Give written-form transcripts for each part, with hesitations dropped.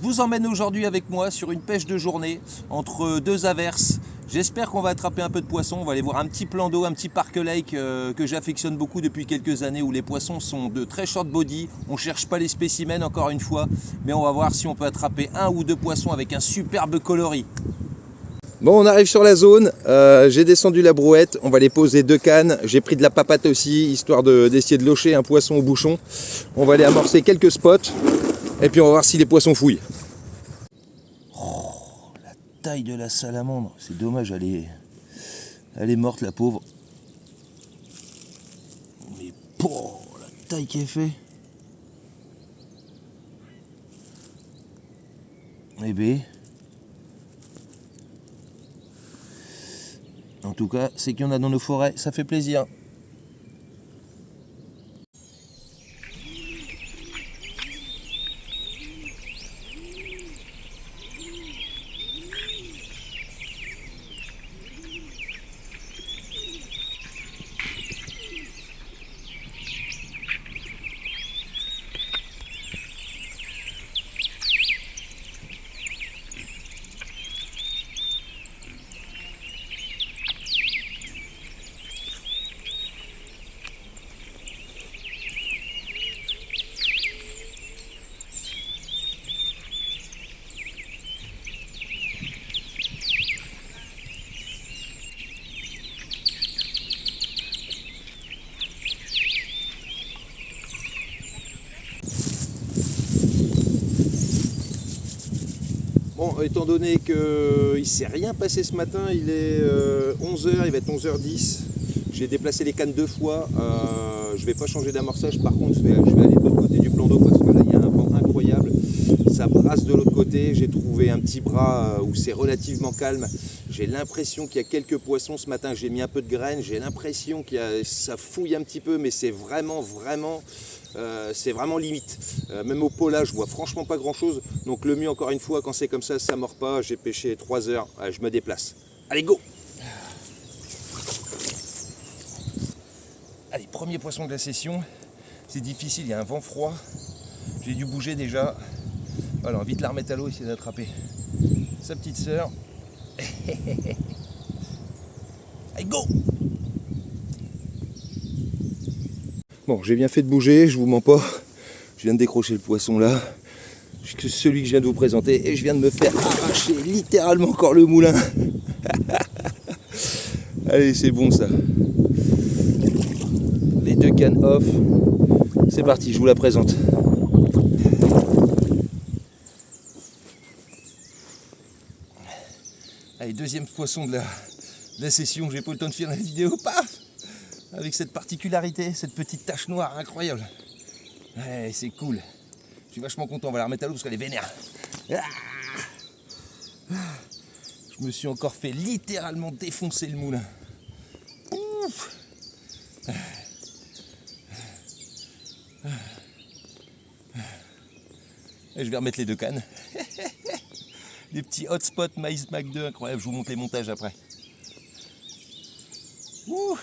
Je vous emmène aujourd'hui avec moi sur une pêche de journée entre deux averses. J'espère qu'on va attraper un peu de poissons. On va aller voir un petit plan d'eau, un petit park lake que j'affectionne beaucoup depuis quelques années, où les poissons sont de très short body. On ne cherche pas les spécimens encore une fois, mais on va voir si on peut attraper un ou deux poissons avec un superbe coloris. Bon, on arrive sur la zone, j'ai descendu la brouette, on va aller poser deux cannes, j'ai pris de la papate aussi, histoire d'essayer de locher un poisson au bouchon. On va aller amorcer quelques spots, et puis on va voir si les poissons fouillent. Oh, la taille de la salamandre, c'est dommage, elle est morte la pauvre. Mais oh, la taille qu'elle fait. Eh bien... En tout cas, c'est qu'il y en a dans nos forêts, ça fait plaisir. Bon, étant donné qu'il ne s'est rien passé ce matin, il est 11h, il va être 11h10. J'ai déplacé les cannes deux fois. Je ne vais pas changer d'amorçage. Par contre, je vais aller de l'autre côté du plan d'eau parce que là, il y a un vent incroyable. Ça brasse de l'autre côté. J'ai trouvé un petit bras où c'est relativement calme. J'ai l'impression qu'il y a quelques poissons ce matin. J'ai mis un peu de graines. J'ai l'impression que ça fouille un petit peu, mais c'est vraiment limite. Même au pola, je vois franchement pas grand chose. Donc le mieux, encore une fois, quand c'est comme ça mord pas. J'ai pêché 3 heures. Allez, je me déplace. Allez, go! Allez, premier poisson de la session. C'est difficile, il y a un vent froid. J'ai dû bouger déjà. Alors, vite la remettre à l'eau, essayer d'attraper sa petite sœur. Allez, go! Bon, j'ai bien fait de bouger, je vous mens pas. Je viens de décrocher le poisson là. Celui que je viens de vous présenter. Et je viens de me faire arracher littéralement encore le moulin. Allez, c'est bon ça. Les deux cannes off. C'est parti, je vous la présente. Allez, deuxième poisson de la session. J'ai pas eu le temps de faire la vidéo. Paf! Avec cette particularité, cette petite tache noire incroyable. Ouais, c'est cool. Je suis vachement content. On va la remettre à l'eau parce qu'elle est vénère. Je me suis encore fait littéralement défoncer le moulin. Ouf. Et je vais remettre les deux cannes. Des petits hotspots Maïs Mac 2 incroyable. Je vous montre les montages après. Ouh.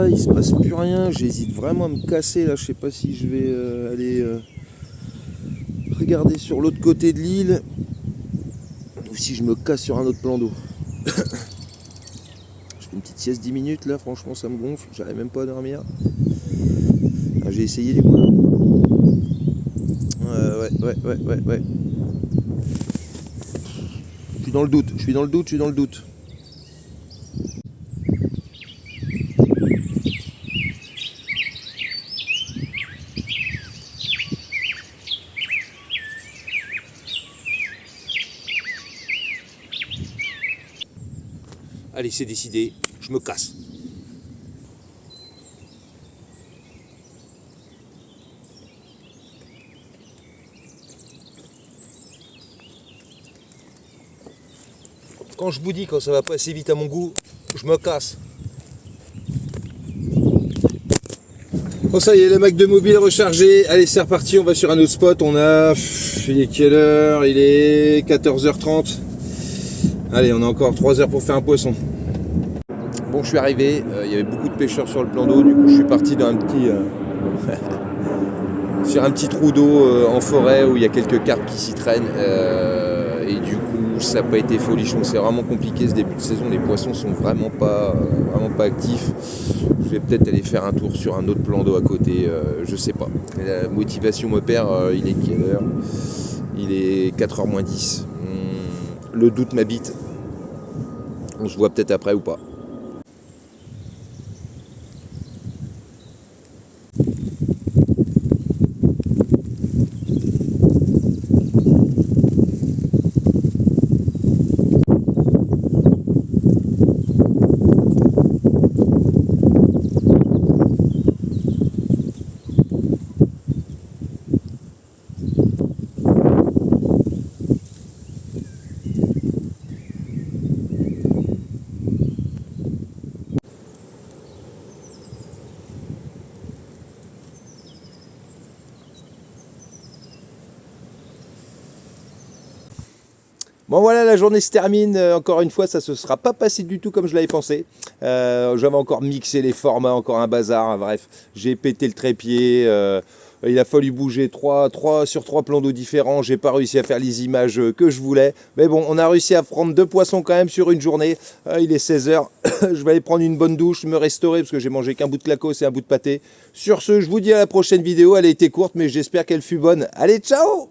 il se passe plus rien. J'hésite vraiment à me casser là. Je sais pas si je vais aller regarder sur l'autre côté de l'île ou si je me casse sur un autre plan d'eau. Je fais une petite sieste 10 minutes là, franchement ça me gonfle, j'arrive même pas à dormir. Ah, j'ai essayé du moins. Ouais. Je suis dans le doute. Allez, c'est décidé, je me casse. Quand je vous dis quand ça va pas assez vite à mon goût, je me casse. Bon ça y est, le Mac de mobile rechargé. Allez, c'est reparti, on va sur un autre spot. Il est quelle heure? Il est 14h30. Allez, on a encore 3 heures pour faire un poisson. Bon, je suis arrivé, il y avait beaucoup de pêcheurs sur le plan d'eau, du coup je suis parti dans un petit sur un petit trou d'eau en forêt où il y a quelques carpes qui s'y traînent et du coup ça n'a pas été folichon, c'est vraiment compliqué ce début de saison, les poissons sont vraiment pas actifs. Je vais peut-être aller faire un tour sur un autre plan d'eau à côté, je sais pas. La motivation me perd, il est quelle heure? Il est 4h moins 10. Le doute m'habite. On se voit peut-être après ou pas. Bon voilà, la journée se termine, encore une fois ça se sera pas passé du tout comme je l'avais pensé. J'avais encore mixé les formats, encore un bazar, hein, bref, j'ai pété le trépied, il a fallu bouger 3 sur 3 plans d'eau différents, j'ai pas réussi à faire les images que je voulais. Mais bon, on a réussi à prendre 2 poissons quand même sur une journée, il est 16h, je vais aller prendre une bonne douche, me restaurer parce que j'ai mangé qu'un bout de clacos et un bout de pâté. Sur ce, je vous dis à la prochaine vidéo, elle a été courte mais j'espère qu'elle fut bonne. Allez, ciao!